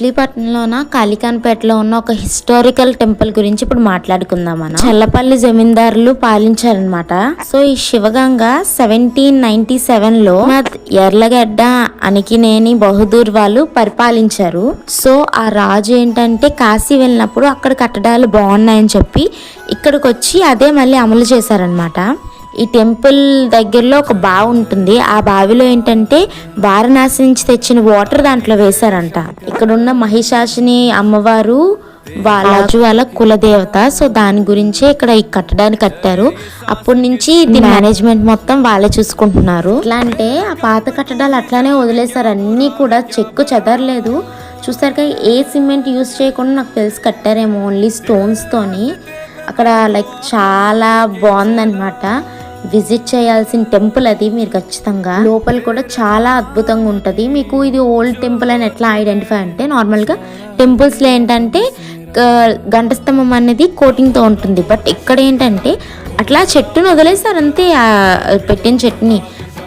మచిలీపట్నంలోన కాళికాన్పేటలో ఉన్న ఒక historical temple గురించి ఇప్పుడు మాట్లాడుకుందాం. మనం చల్లపల్లి జమీందారులు పాలించారనమాట. సో ఈ శివగంగ 1797లో ఎర్లగడ్డ అనికినేని బహదూర్ వాళ్ళు పరిపాలించారు. సో ఆ రాజు ఏంటంటే కాశీ వెళ్ళినప్పుడు అక్కడ కట్టడాలు బాగున్నాయని చెప్పి ఇక్కడికి వచ్చి అదే మళ్ళీ అమలు చేశారనమాట. ఈ టెంపుల్ దగ్గరలో ఒక బావి ఉంటుంది. ఆ బావిలో ఏంటంటే వారణాసి నుంచి తెచ్చిన వాటర్ దాంట్లో వేశారంట. ఇక్కడున్న మహిషాసుని అమ్మవారు వాళ్ళ కులదేవత. సో దాని గురించే ఇక్కడ ఈ కట్టడాన్ని కట్టారు. అప్పటి నుంచి దీని మేనేజ్మెంట్ మొత్తం వాళ్ళే చూసుకుంటున్నారు. ఎట్లా అంటే ఆ పాత కట్టడాలు అట్లానే వదిలేశారు, అన్నీ కూడా చెక్కు చెదరలేదు. చూసారుగా ఏ సిమెంట్ యూజ్ చేయకుండా నాకు తెలిసి కట్టారేమో, ఓన్లీ స్టోన్స్ తోని. అక్కడ లైక్ చాలా బాగుందన్నమాట. విజిట్ చేయాల్సిన టెంపుల్ అది. మీరు ఖచ్చితంగా లోపల కూడా చాలా అద్భుతంగా ఉంటుంది. మీకు ఇది ఓల్డ్ టెంపుల్ అని ఎట్లా ఐడెంటిఫై అంటే, నార్మల్గా టెంపుల్స్లో ఏంటంటే గంట స్తంభం అనేది కోటింగ్తో ఉంటుంది. బట్ ఇక్కడ ఏంటంటే అట్లా చెట్టును వదిలేస్తారు అంతే, పెట్టిన చెట్టుని.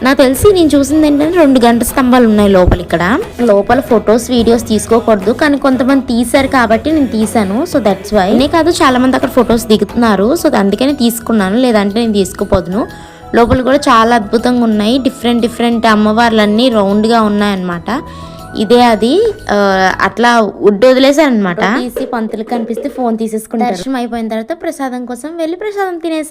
నాకు తెలిసి నేను చూసింది ఏంటంటే 2 గంట స్తంభాలు ఉన్నాయి లోపల. ఇక్కడ లోపల ఫొటోస్ వీడియోస్ తీసుకోకూడదు, కానీ కొంతమంది తీశారు కాబట్టి నేను తీసాను. So that's why. నే కాదు, చాలా మంది అక్కడ ఫొటోస్ దిగుతున్నారు. సో అందుకనే తీసుకున్నాను, లేదంటే నేను తీసుకుపోదును. లోపల కూడా చాలా అద్భుతంగా ఉన్నాయి. డిఫరెంట్ అమ్మవార్లన్నీ రౌండ్గా ఉన్నాయన్నమాట. ఇదే అది అట్లా వుడ్ వదిలేసారనమాట. తీసి పంతులకు కనిపిస్తే ఫోన్ తీసేసుకుంటారు. దర్శనం అయిపోయిన తర్వాత ప్రసాదం కోసం వెళ్ళి ప్రసాదం తినేసి